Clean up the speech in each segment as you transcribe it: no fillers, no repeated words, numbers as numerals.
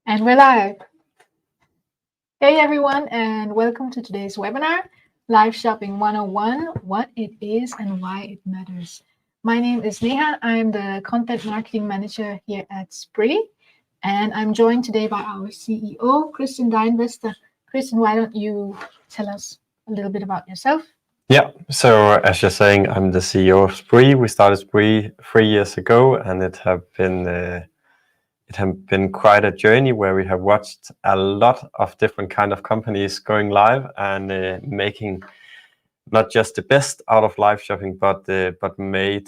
And we're live. Hey everyone, and welcome to today's webinar, Live Shopping 101, What It Is and Why It Matters. My name is Neha. I'm the Content Marketing Manager here at Sprii, and I'm joined today by our CEO, Christian Deinvester. Christian, why don't you tell us a little bit about yourself? Yeah, so as you're saying, I'm the CEO of Sprii. We started Sprii 3 years ago, and it have been quite a journey where we have watched a lot of different kind of companies going live and making not just the best out of live shopping, but made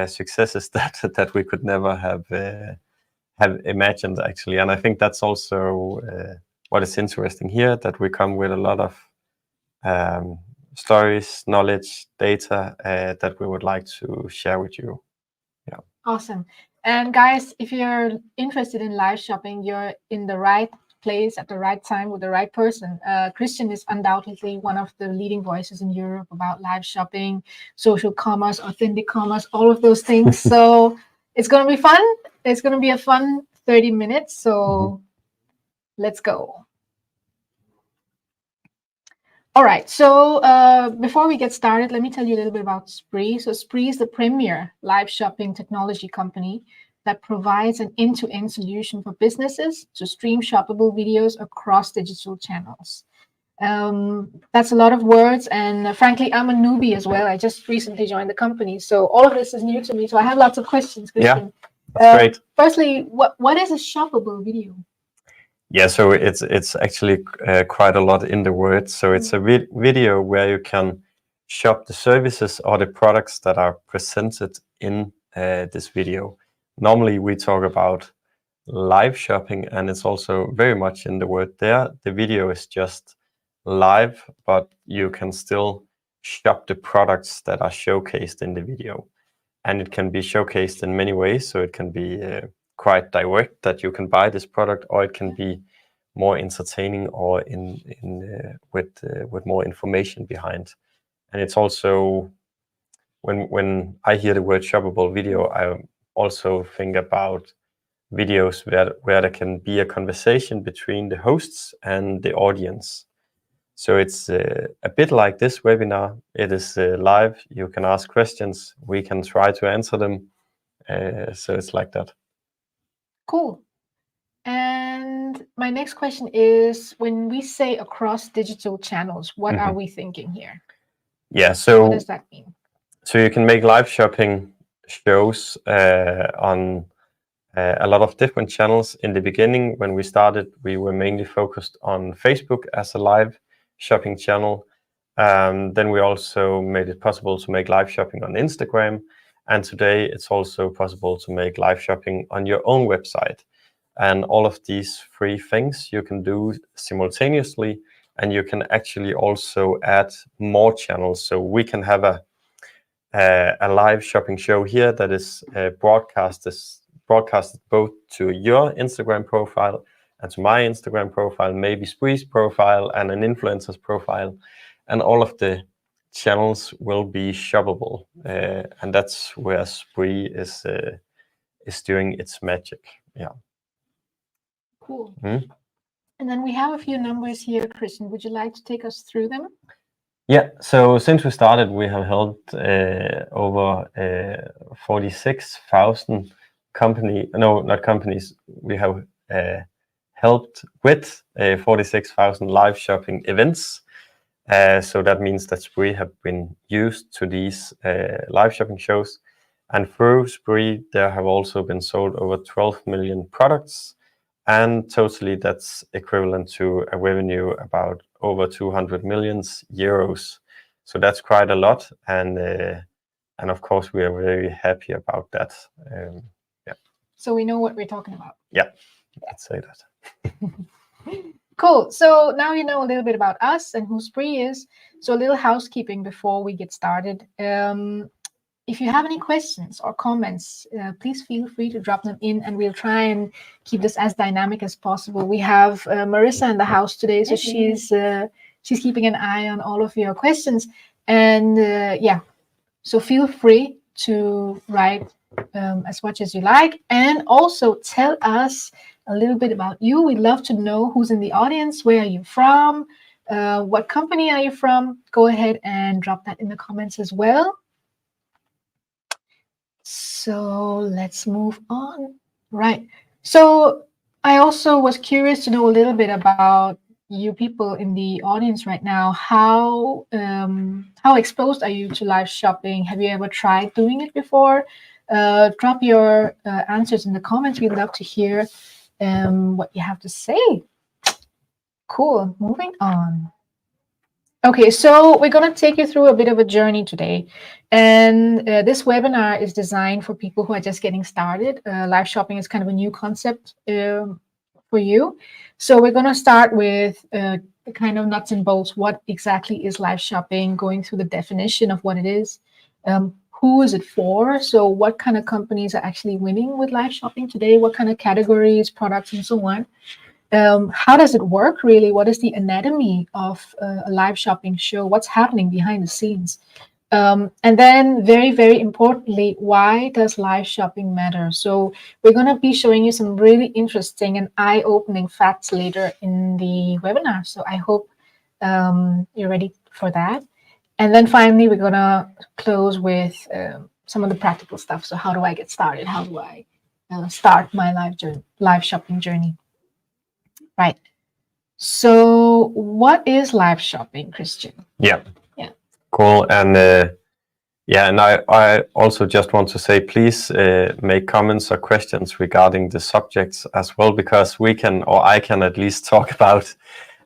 successes that we could never have imagined actually. And I think that's also what is interesting here, that we come with a lot of stories, knowledge, data that we would like to share with you. Yeah. Awesome. And guys, if you're interested in live shopping, you're in the right place at the right time with the right person. Christian is undoubtedly one of the leading voices in Europe about live shopping, social commerce, authentic commerce, all of those things. So it's going to be fun. It's going to be a fun 30 minutes. So let's go. All right, so before we get started, let me tell you a little bit about Sprii. So Sprii is the premier live shopping technology company that provides an end-to-end solution for businesses to stream shoppable videos across digital channels. That's a lot of words, and frankly, I'm a newbie as well. I just recently joined the company, so all of this is new to me. So I have lots of questions, Christian. Yeah, that's great. Firstly, what is a shoppable video? Yeah, so it's actually quite a lot in the word. So it's a video where you can shop the services or the products that are presented in this video. Normally we talk about live shopping, and it's also very much in the word there. The video is just live, but you can still shop the products that are showcased in the video. And it can be showcased in many ways. So it can be quite direct, that you can buy this product, or it can be more entertaining, or with more information behind. And it's also, when I hear the word shoppable video, I also think about videos where there can be a conversation between the hosts and the audience. So it's a bit like this webinar. It is live. You can ask questions. We can try to answer them. So it's like that. Cool. And my next question is, when we say across digital channels, what are we thinking here? Yeah, so what does that mean? So you can make live shopping shows on a lot of different channels. In the beginning, when we started, we were mainly focused on Facebook as a live shopping channel. Then we also made it possible to make live shopping on Instagram. And today it's also possible to make live shopping on your own website. And all of these three things you can do simultaneously, and you can actually also add more channels. So we can have a live shopping show here that is broadcasted both to your Instagram profile and to my Instagram profile, maybe Sprii's profile and an influencer's profile, and all of the channels will be shoppable, and that's where Sprii is doing its magic. Yeah. Cool. And then we have a few numbers here, Christian. Would you like to take us through them? Yeah, so since we started, we have helped over 46,000 we have helped with 46,000 live shopping events. So that means that Sprii have been used to these live shopping shows. And through Sprii, there have also been sold over 12 million products. And totally, that's equivalent to a revenue about over 200 million euros. So that's quite a lot, and of course we are very happy about that. Yeah. So we know what we're talking about. Yeah, let's say that. Cool. So now you know a little bit about us and who Sprii is. So a little housekeeping before we get started. If you have any questions or comments, please feel free to drop them in, and we'll try and keep this as dynamic as possible. We have Marissa in the house today, so she's keeping an eye on all of your questions. And yeah, so feel free to write as much as you like, and also tell us a little bit about you. We'd love to know who's in the audience. Where are you from? What company are you from? Go ahead and drop that in the comments as well. So let's move on. Right. So I also was curious to know a little bit about you people in the audience right now. How exposed are you to live shopping? Have you ever tried doing it before? Drop your answers in the comments. We'd love to hear what you have to say. Cool. Moving on. Okay, so we're going to take you through a bit of a journey today. And this webinar is designed for people who are just getting started. Live shopping is kind of a new concept for you. So we're going to start with the kind of nuts and bolts. What exactly is live shopping? Going through the definition of what it is. Who is it for? So what kind of companies are actually winning with live shopping today? What kind of categories, products, and so on? How does it work really? What is the anatomy of a live shopping show? What's happening behind the scenes? And then very, very importantly, why does live shopping matter? So we're going to be showing you some really interesting and eye-opening facts later in the webinar. So I hope you're ready for that. And then finally, we're going to close with some of the practical stuff. So how do I get started? How do I start my live shopping journey? Right. So what is live shopping, Christian? Yeah. Yeah. Cool. And yeah, and I also just want to say, please make comments or questions regarding the subjects as well, because we can, or I can at least talk about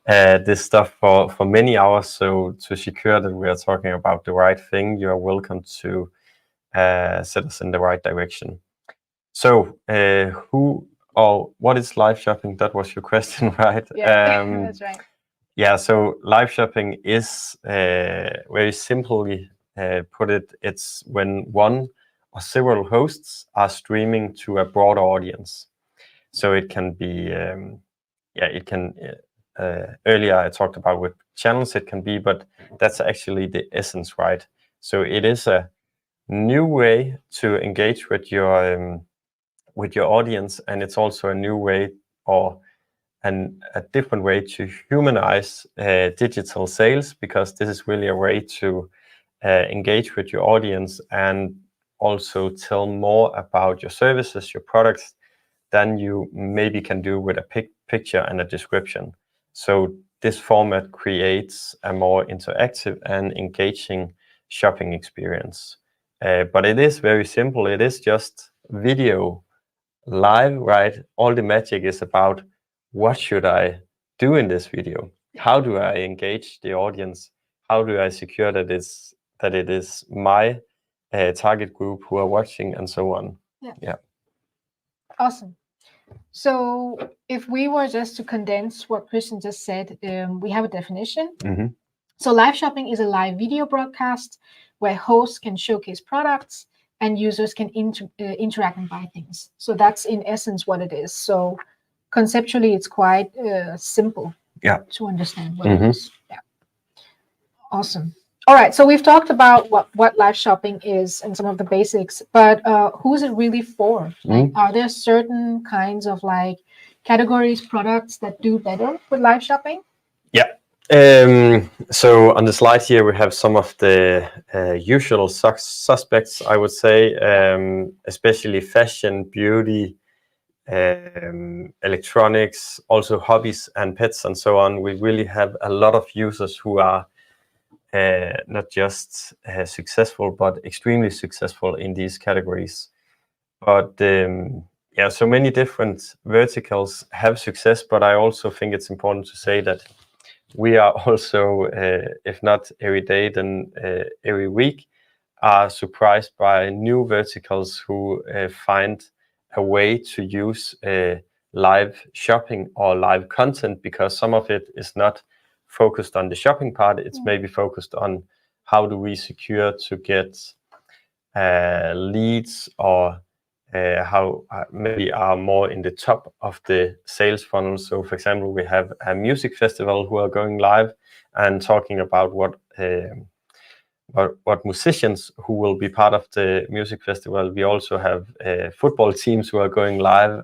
this stuff for many hours. So to secure that we are talking about the right thing, you are welcome to set us in the right direction. So who or what is live shopping? That was your question, right? Yeah, that's right. Yeah, so live shopping is very simply put it, it's when one or several hosts are streaming to a broader audience. So it can be, earlier I talked about with channels it can be, but that's actually the essence, right? So it is a new way to engage with your audience, and it's also a new way or a different way to humanize digital sales, because this is really a way to engage with your audience and also tell more about your services, your products, than you maybe can do with a picture and a description. So this format creates a more interactive and engaging shopping experience. But it is very simple. It is just video live, right? All the magic is about what should I do in this video? How do I engage the audience? How do I secure that it is my target group who are watching, and so on? Yeah. Awesome. So if we were just to condense what Christian just said, we have a definition. Mm-hmm. So live shopping is a live video broadcast where hosts can showcase products and users can interact and buy things. So that's in essence what it is. So conceptually, it's quite simple to understand what it is. Yeah. Awesome. All right. So we've talked about what live shopping is and some of the basics, but who is it really for? Like, are there certain kinds of like categories, products that do better with live shopping? Yeah. So on the slide here, we have some of the usual suspects, I would say, especially fashion, beauty, electronics, also hobbies and pets and so on. We really have a lot of users who are not just successful, but extremely successful in these categories. But yeah, so many different verticals have success, but I also think it's important to say that we are also, if not every day, then every week, are surprised by new verticals who find a way to use live shopping or live content, because some of it is not focused on the shopping part. It's maybe focused on how do we secure to get leads, or how maybe are more in the top of the sales funnel. So for example, we have a music festival who are going live and talking about what musicians who will be part of the music festival. We also have football teams who are going live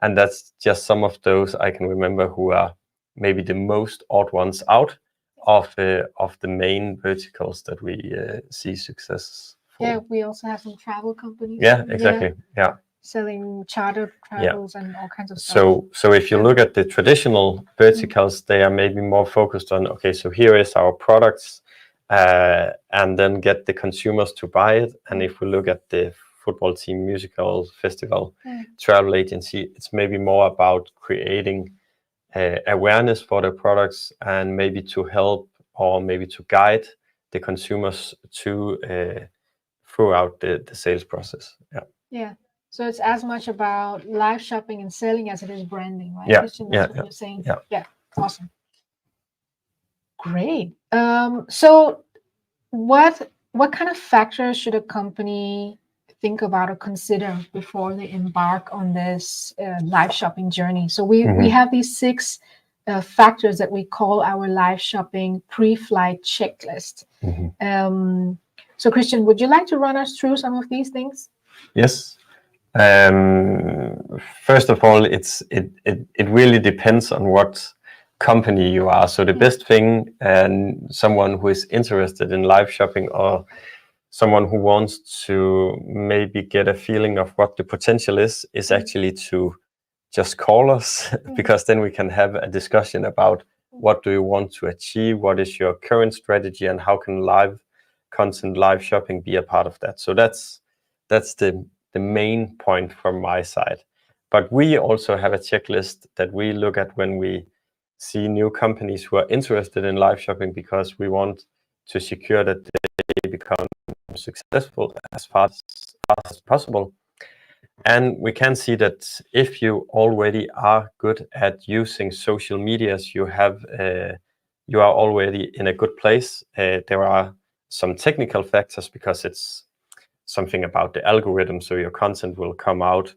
And that's just some of those I can remember who are maybe the most odd ones out of the main verticals that we see success for. Yeah, we also have some travel companies. Yeah, exactly. Yeah. Selling charter travels and all kinds of stuff. So if you look at the traditional verticals, they are maybe more focused on, okay, so here is our products, and then get the consumers to buy it. And if we look at the football team, musical, festival, travel agency, it's maybe more about creating awareness for the products and maybe to help or maybe to guide the consumers to throughout the sales process. Yeah. So it's as much about live shopping and selling as it is branding, right? Yeah. Christian, that's what you're saying. Yeah. Yeah. Awesome. Great. So what kind of factors should a company think about or consider before they embark on this live shopping journey? So we have these 6 factors that we call our live shopping pre-flight checklist. So Christian, would you like to run us through some of these things? Yes. First of all, it really depends on what company you are. So the best thing, and someone who is interested in live shopping or someone who wants to maybe get a feeling of what the potential is actually to just call us, because then we can have a discussion about what do you want to achieve, what is your current strategy, and how can live content, live shopping be a part of that. So that's the main point from my side. But we also have a checklist that we look at when we see new companies who are interested in live shopping, because we want to secure that they become successful as fast as possible. And we can see that if you already are good at using social medias, you are already in a good place. There are some technical factors, because it's something about the algorithm, so your content will come out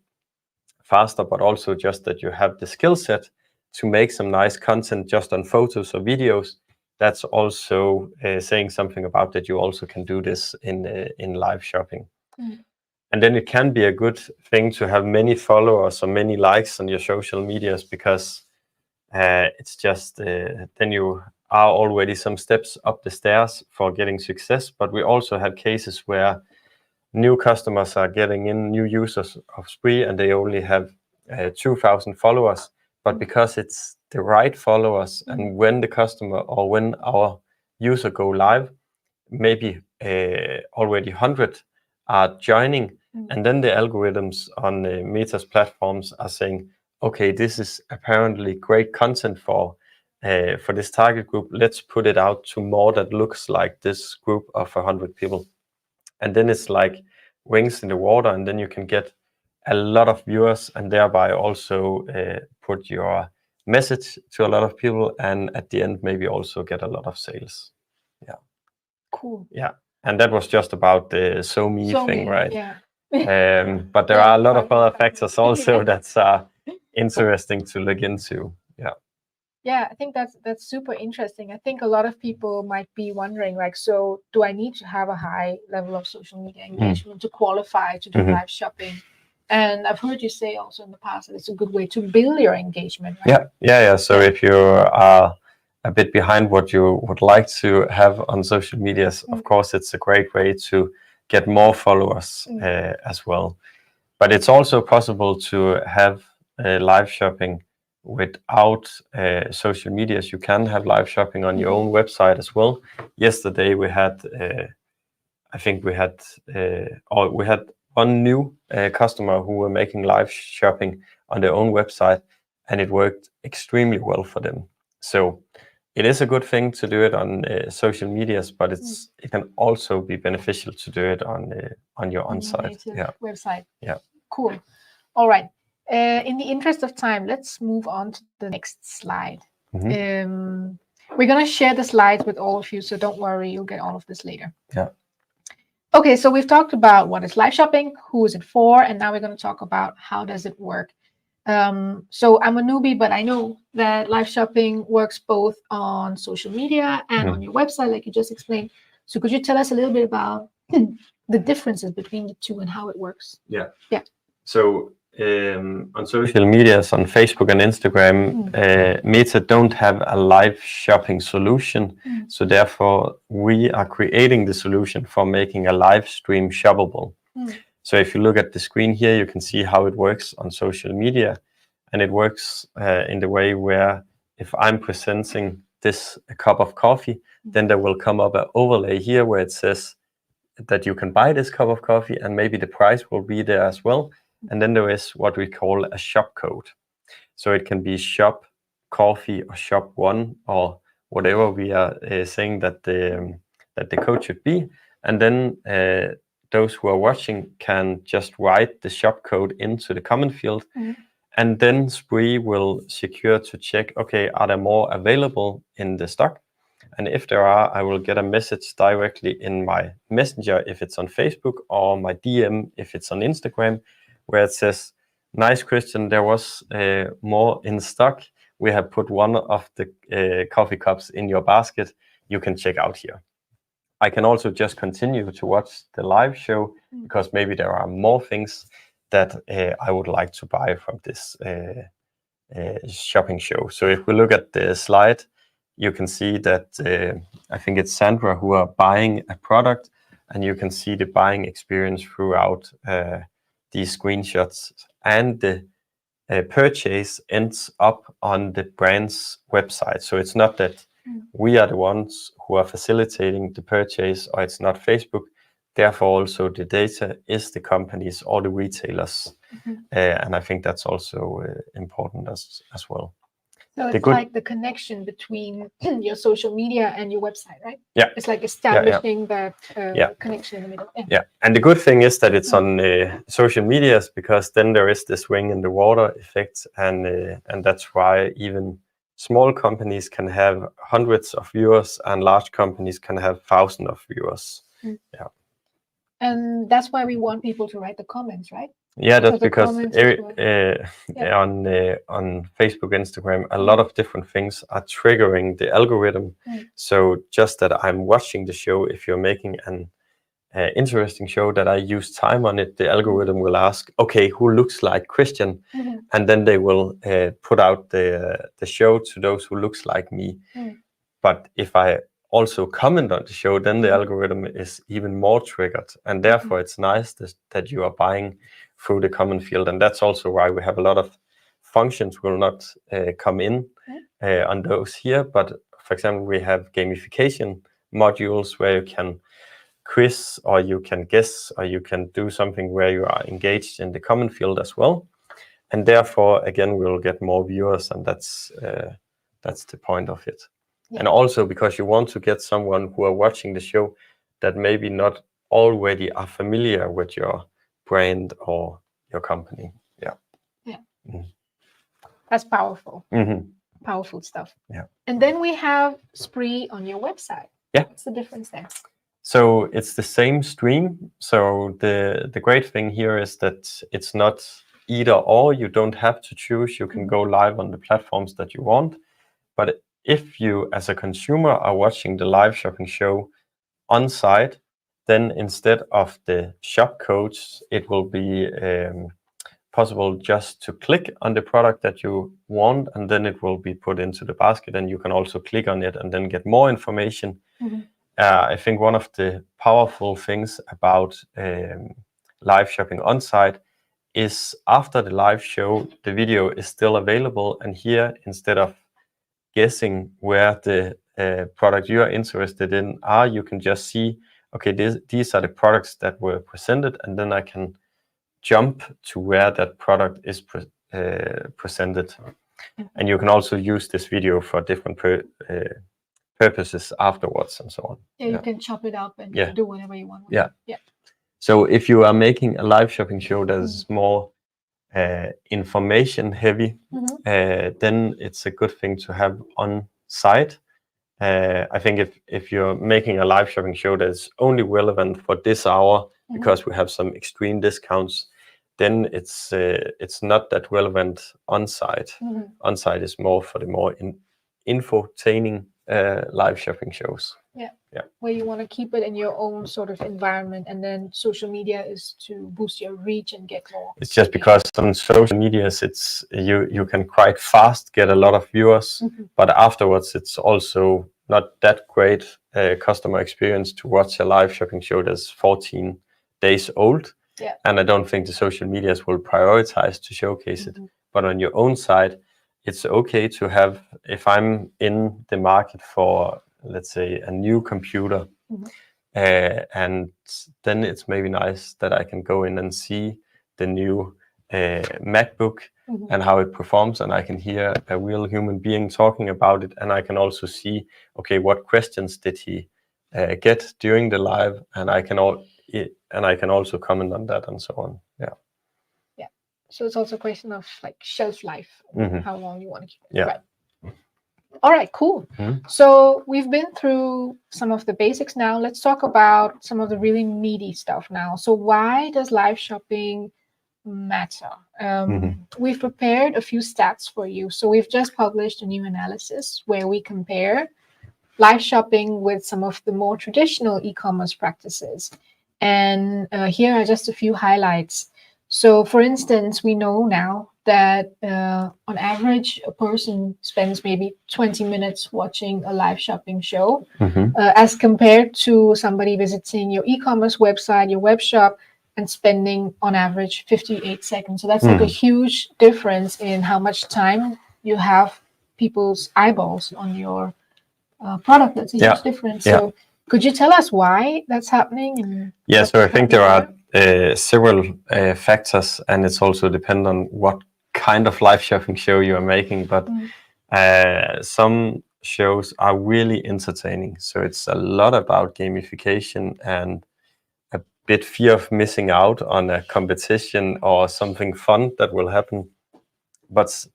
faster, but also just that you have the skill set to make some nice content just on photos or videos. That's also saying something about that you also can do this in live shopping. And then it can be a good thing to have many followers or many likes on your social medias, because it's just then you are already some steps up the stairs for getting success. But we also have cases where new customers are getting in, new users of Sprii, and they only have 2,000 followers. But because it's the right followers, and when the customer or when our user go live, maybe already 100 are joining, and then the algorithms on Meta's platforms are saying, okay, this is apparently great content for this target group. Let's put it out to more that looks like this group of 100 people. And then it's like wings in the water, and then you can get a lot of viewers, and thereby also put your message to a lot of people, and at the end maybe also get a lot of sales. Yeah. Cool. Yeah. And that was just about the SoMe thing, right? Yeah. But there are a lot of other factors also that's interesting to look into. Yeah. Yeah, I think that's super interesting. I think a lot of people might be wondering, like, so do I need to have a high level of social media engagement to qualify to do live shopping? And I've heard you say also in the past that it's a good way to build your engagement, right? Yeah. So if you are a bit behind what you would like to have on social medias, of course, it's a great way to get more followers as well. But it's also possible to have live shopping without social medias. You can have live shopping on your own website as well. Yesterday we had, I think we had one new customer who were making live shopping on their own website, and it worked extremely well for them. So it is a good thing to do it on social medias, but it can also be beneficial to do it on your on-site website. Yeah. Cool. All right. In the interest of time, let's move on to the next slide. We're going to share the slides with all of you, so don't worry, you'll get all of this later. Yeah. Okay, so we've talked about what is live shopping, who is it for, and now we're going to talk about how does it work. So I'm a newbie, but I know that live shopping works both on social media and on your website, like you just explained. So could you tell us a little bit about the differences between the two and how it works? Yeah. Yeah. So on social medias, on Facebook and Instagram, Meta don't have a live shopping solution. So therefore, we are creating the solution for making a live stream shoppable. So if you look at the screen here, you can see how it works on social media. And it works in the way where if I'm presenting this cup of coffee, then there will come up an overlay here where it says that you can buy this cup of coffee, and maybe the price will be there as well. And then there is what we call a shop code. So it can be shop coffee or shop one or whatever we are saying that the code should be. And then those who are watching can just write the shop code into the comment field. And then Sprii will secure to check, okay, are there more available in the stock? And if there are, I will get a message directly in my messenger if it's on Facebook, or my DM if it's on Instagram, where it says, nice Christian, there was more in stock. We have put one of the coffee cups in your basket. You can check out here. I can also just continue to watch the live show because maybe there are more things that I would like to buy from this shopping show. So if we look at the slide, you can see that I think it's Sandra who are buying a product, and you can see the buying experience throughout these screenshots, and the purchase ends up on the brand's website. So it's not that we are the ones who are facilitating the purchase, or it's not Facebook. Therefore, also the data is the companies or the retailers. And I think that's also important as well. So it's like the connection between your social media and your website, right? Yeah. It's like establishing that connection in the middle. Yeah. And the good thing is that it's on social medias, because then there is this wing in the water effect. And that's why even small companies can have hundreds of viewers, and large companies can have thousands of viewers. Yeah. And that's why we want people to write the comments, right? Yeah, that's because on Facebook, Instagram, a lot of different things are triggering the algorithm. So just that I'm watching the show, if you're making an interesting show that I use time on it, the algorithm will ask, okay, who looks like Christian? And then they will put out the show to those who looks like me. But if I also comment on the show, then the algorithm is even more triggered. And therefore, it's nice that you are buying through the comment field. And that's also why we have a lot of functions will not come in on those here. But for example, we have gamification modules where you can quiz, or you can guess, or you can do something where you are engaged in the comment field as well. And therefore, again, we'll get more viewers, and that's the point of it. And also because you want to get someone who are watching the show that maybe not already are familiar with your brand or your company. That's powerful. Powerful stuff. Yeah. And then we have Sprii on your website. What's the difference there? So it's the same stream. So the great thing here is that it's not either or. You don't have to choose. You can go live on the platforms that you want. But if you, as a consumer, are watching the live shopping show on site, then instead of the shop codes, it will be possible just to click on the product that you want, and then it will be put into the basket, and you can also click on it and then get more information. I think one of the powerful things about live shopping on site is after the live show, the video is still available, and here, instead of guessing where the product you are interested in are, you can just see, okay, these are the products that were presented, and then I can jump to where that product is presented. And you can also use this video for different purposes afterwards and so on. You can chop it up and do whatever you want with it. So if you are making a live shopping show that is more information heavy, then it's a good thing to have on site. I think if you're making a live shopping show that is only relevant for this hour because we have some extreme discounts, then it's not that relevant on site. On site is more for the more infotaining live shopping shows. where you want to keep it in your own sort of environment, and then social media is to boost your reach and get more. It's just because on social medias, it's you can quite fast get a lot of viewers, but afterwards it's also not that great customer experience to watch a live shopping show that's 14 days old. Yeah. And I don't think the social medias will prioritize to showcase it. But on your own side, it's okay to have, if I'm in the market for, let's say, a new computer, and then it's maybe nice that I can go in and see the new MacBook and how it performs, and I can hear a real human being talking about it, and I can also see, okay, what questions did he get during the live, and I can also comment on that and so on. Yeah. So it's also a question of like shelf life, how long you want to keep it. Yeah. Right. All right, cool. So we've been through some of the basics now. Let's talk about some of the really meaty stuff now. So why does live shopping matter? We've prepared a few stats for you. So we've just published a new analysis where we compare live shopping with some of the more traditional e-commerce practices. And here are just a few highlights. So for instance, we know now that on average, a person spends maybe 20 minutes watching a live shopping show, as compared to somebody visiting your e-commerce website, your web shop, and spending on average 58 seconds. So that's like a huge difference in how much time you have people's eyeballs on your product. That's a huge difference. So could you tell us why that's happening? Yeah, so I think there are several factors, and it's also depend on what kind of live shopping show you are making. But some shows are really entertaining. So it's a lot about gamification and a bit fear of missing out on a competition or something fun that will happen. But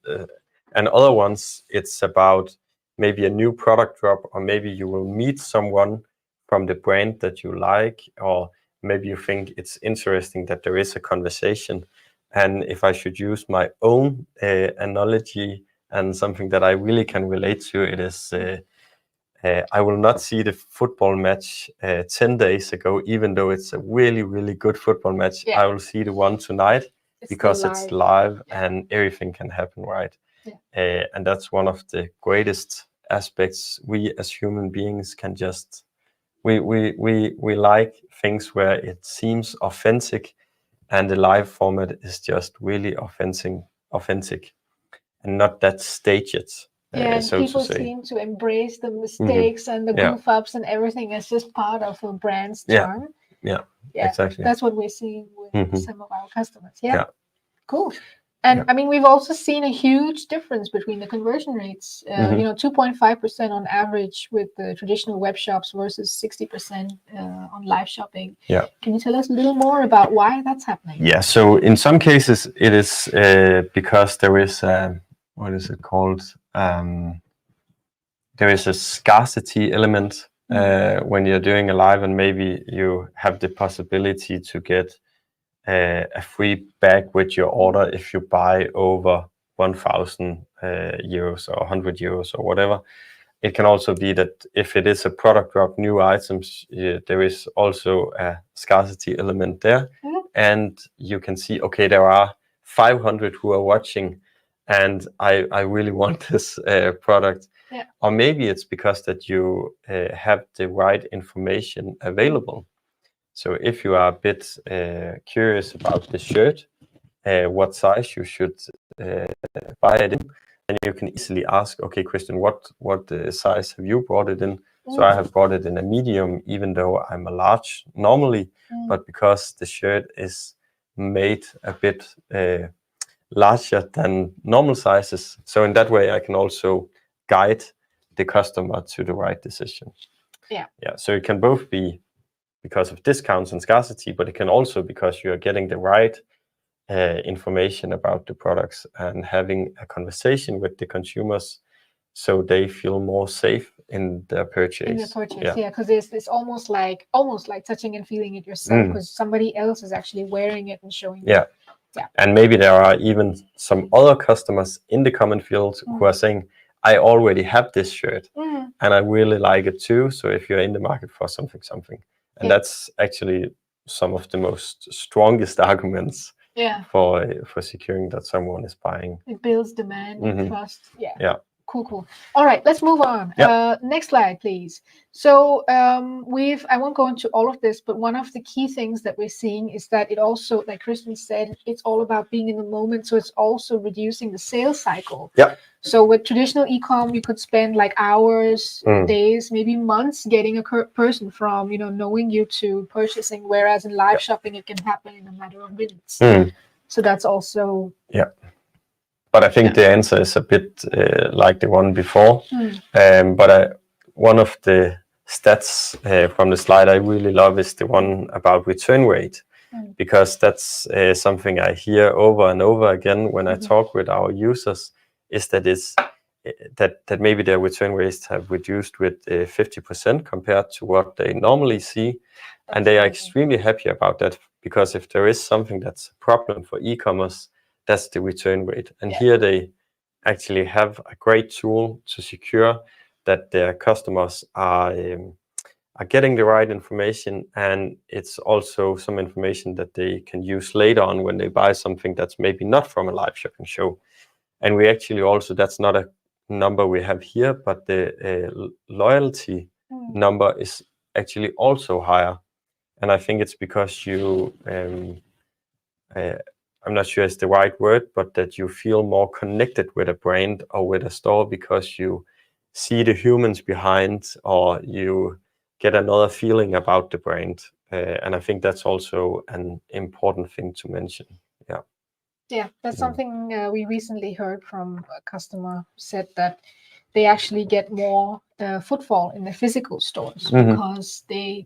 and other ones, it's about maybe a new product drop, or maybe you will meet someone from the brand that you like, or maybe you think it's interesting that there is a conversation. And if I should use my own analogy and something that I really can relate to, it is I will not see the football match 10 days ago, even though it's a really, really good football match. I will see the one tonight because it's live and everything can happen, right? And that's one of the greatest aspects. We as human beings can just we like things where it seems authentic, and the live format is just really authentic and not that staged. And so people to say. seem to embrace the mistakes and the goof ups and everything as just part of a brand's charm. Yeah, exactly. That's what we're seeing with some of our customers. Cool. And I mean, we've also seen a huge difference between the conversion rates. 2.5% on average with the traditional web shops versus 60% on live shopping. Can you tell us a little more about why that's happening? Yeah. So in some cases, it is because there is what is it called? There is a scarcity element when you're doing a live, and maybe you have the possibility to get a free bag with your order if you buy over 1,000 euros or 100 euros or whatever. It can also be that if it is a product drop, new items, there is also a scarcity element there. And you can see, okay, there are 500 who are watching, and I really want this product. Or maybe it's because that you have the right information available. So if you are a bit curious about the shirt, what size you should buy it in, and you can easily ask, okay, Christian, what size have you brought it in? So I have brought it in a medium, even though I'm a large normally, but because the shirt is made a bit larger than normal sizes. So in that way, I can also guide the customer to the right decision. So it can both be because of discounts and scarcity, but it can also because you're getting the right information about the products and having a conversation with the consumers so they feel more safe in their purchase. Because it's almost like touching and feeling it yourself, because somebody else is actually wearing it and showing you. And maybe there are even some other customers in the comment field who are saying, I already have this shirt. and I really like it too. So if you're in the market for something, and that's actually some of the most strongest arguments for securing that someone is buying. It builds demand and trust. Yeah. Cool. All right, let's move on. Next slide, please. So I won't go into all of this, but one of the key things that we're seeing is that it also, like Christian said, it's all about being in the moment. So it's also reducing the sales cycle. Yeah. So with traditional e-com, you could spend like hours, days, maybe months getting a person from, knowing you to purchasing, whereas in live shopping, it can happen in a matter of minutes. So that's also... Yeah. But I think the answer is a bit like the one before. But one of the stats from the slide I really love is the one about return rate, because that's something I hear over and over again when I talk with our users, is that that maybe their return rates have reduced with 50% compared to what they normally see. And they are extremely happy about that, because if there is something that's a problem for e-commerce, that's the return rate. And here they actually have a great tool to secure that their customers are getting the right information, and it's also some information that they can use later on when they buy something that's maybe not from a live shopping show. And we actually also, that's not a number we have here, but the loyalty number is actually also higher. And I think it's because you I'm not sure it's the right word, but that you feel more connected with a brand or with a store because you see the humans behind, or you get another feeling about the brand. And I think that's also an important thing to mention. Yeah, that's something we recently heard from a customer who said that they actually get more footfall in the physical stores because the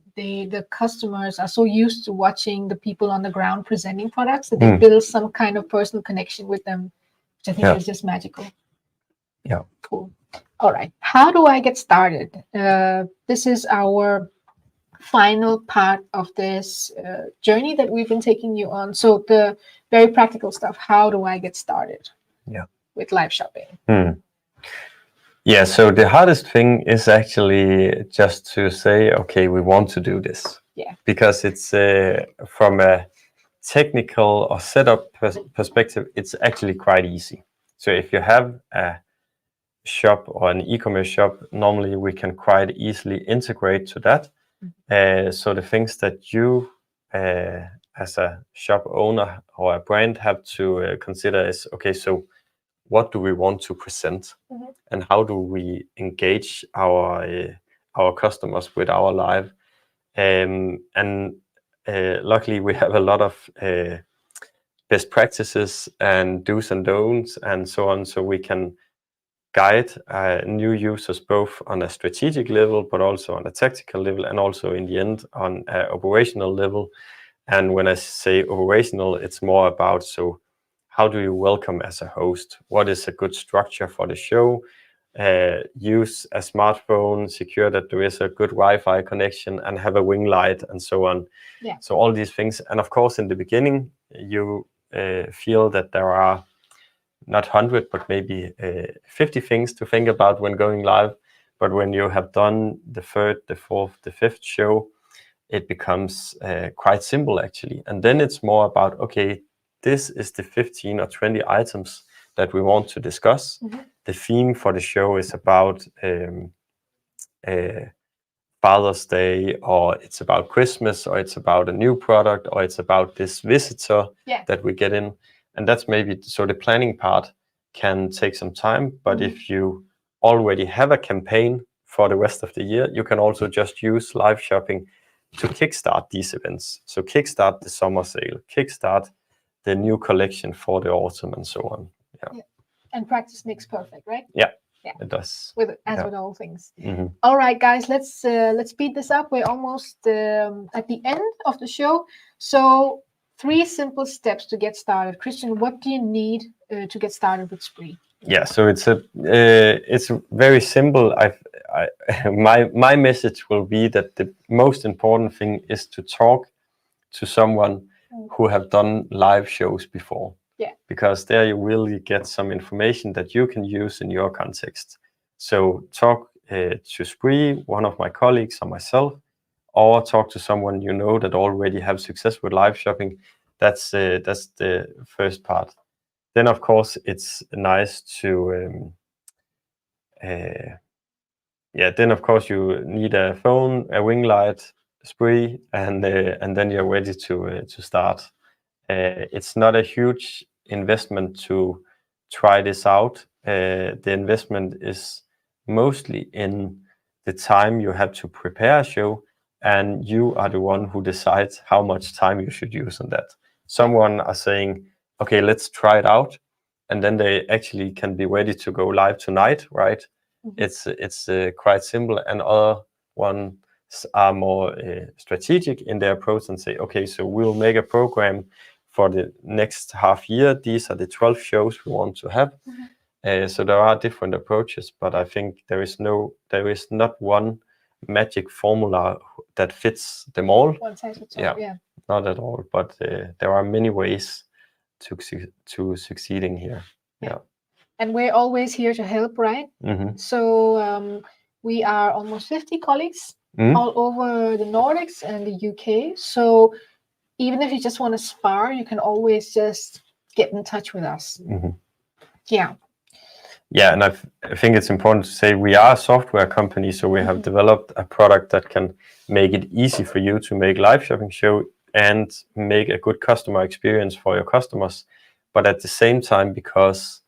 customers are so used to watching the people on the ground presenting products that they build some kind of personal connection with them, which I think is just magical. Yeah. Cool. All right. How do I get started? This is our final part of this journey that we've been taking you on. So the very practical stuff. How do I get started with live shopping? Yeah, so the hardest thing is actually just to say, okay, we want to do this. Yeah. Because it's from a technical or setup perspective, it's actually quite easy. So if you have a shop or an e-commerce shop, normally we can quite easily integrate to that. So the things that you as a shop owner or a brand have to consider is, okay, so what do we want to present, and how do we engage our customers with our live? And luckily we have a lot of best practices and do's and don'ts and so on, so we can guide new users both on a strategic level, but also on a tactical level, and also in the end on an operational level. And when I say operational, it's more about, so how do you welcome as a host? What is a good structure for the show? Use a smartphone, secure that there is a good Wi-Fi connection, and have a ring light, and so on. Yeah. So all these things. And of course, in the beginning, you feel that there are not 100, but maybe 50 things to think about when going live. But when you have done the third, the fourth, the fifth show, it becomes quite simple actually. And then it's more about, okay, this is the 15 or 20 items that we want to discuss. The theme for the show is about Father's Day, or it's about Christmas, or it's about a new product, or it's about this visitor that we get in. And that's maybe, so the planning part can take some time, but if you already have a campaign for the rest of the year, you can also just use live shopping to kickstart these events. So kickstart the summer sale, kickstart the new collection for the autumn, and so on. Yeah. And practice makes perfect, right? Yeah. It does. With all things. All right, guys, let's speed this up. We're almost at the end of the show. So 3 simple steps to get started. Christian, what do you need to get started with Sprii? Yeah, so it's very simple. My message will be that the most important thing is to talk to someone who have done live shows before. Yeah. Because there you really get some information that you can use in your context. So talk to Sprii, one of my colleagues or myself, or talk to someone you know that already have success with live shopping. That's the first part. Then of course it's nice to then of course you need a phone, a ring light, Sprii, and then you're ready to start. It's not a huge investment to try this out. The investment is mostly in the time you have to prepare a show, and you are the one who decides how much time you should use on that. Someone are saying, okay, let's try it out, and then they actually can be ready to go live tonight, right? Mm-hmm. It's quite simple, and other ones are more strategic in their approach and say, okay, so we'll make a program for the next half year. These are the 12 shows we want to have. Mm-hmm. So there are different approaches, but I think there is not one magic formula that fits them all. One size fits all, yeah. Not at all, but there are many ways to succeeding here. Yeah. And we're always here to help, right? Mm-hmm. So we are almost 50 colleagues all over the Nordics and the UK. So even if you just want to spar, you can always just get in touch with us. Mm-hmm. Yeah. Yeah, and I think it's important to say we are a software company, so we have developed a product that can make it easy for you to make live shopping show and make a good customer experience for your customers. But at the same time, because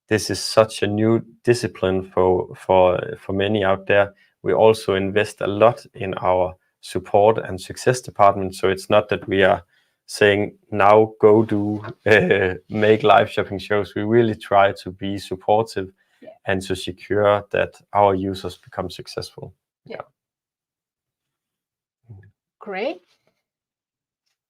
this is such a new discipline for many out there, we also invest a lot in our support and success department. So it's not that we are saying now go do make live shopping shows. We really try to be supportive and to secure that our users become successful. Yeah. Great.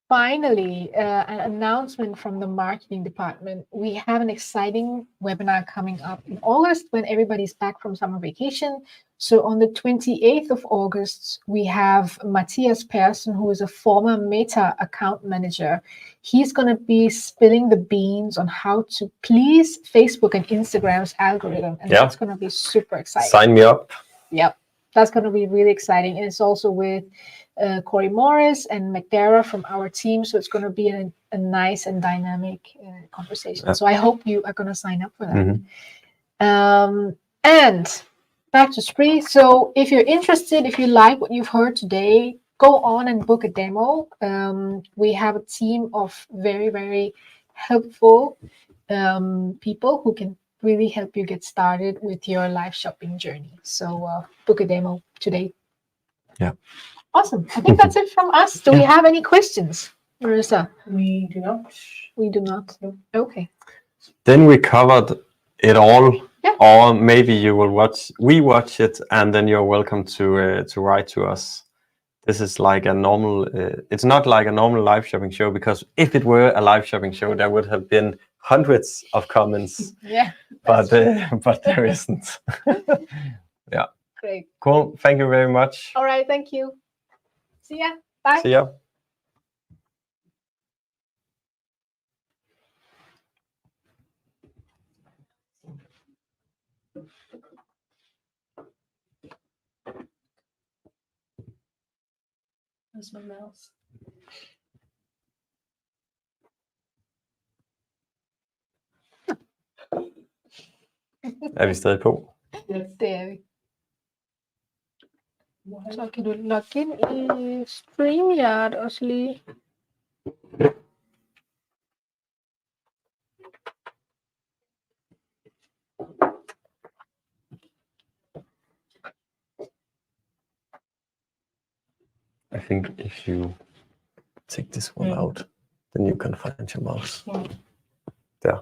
Finally, an announcement from the marketing department. We have an exciting webinar coming up in August when everybody's back from summer vacation. So on the 28th of August, we have Matthias Persson, who is a former Meta account manager. He's going to be spilling the beans on how to please Facebook and Instagram's algorithm. And that's going to be super exciting. Sign me up. Yep. That's going to be really exciting. And it's also with Corey Morris and McDara from our team. So it's going to be a nice and dynamic conversation. Yeah. So I hope you are going to sign up for that. Mm-hmm. And back to Sprii. So if you're interested, if you like what you've heard today, go on and book a demo. We have a team of very, very helpful people who can really help you get started with your live shopping journey. So book a demo today. Yeah. Awesome. I think that's it from us. Do we have any questions, Marissa? We do not. We do not. No. Okay. Then we covered it all. Yeah. Or maybe you will watch it, and then you're welcome to write to us. This is like a normal. It's not like a normal live shopping show, because if it were a live shopping show, there would have been hundreds of comments. Yeah. But there isn't. Yeah. Great. Cool. Thank you very much. All right. Thank you. See ya. Bye. See ya. There's my mouse. Er vi stadig på? Det er vi. Så kan du logge ind i StreamYard også lige. I think if you take this one out, then you can find your mouse. Yeah. There.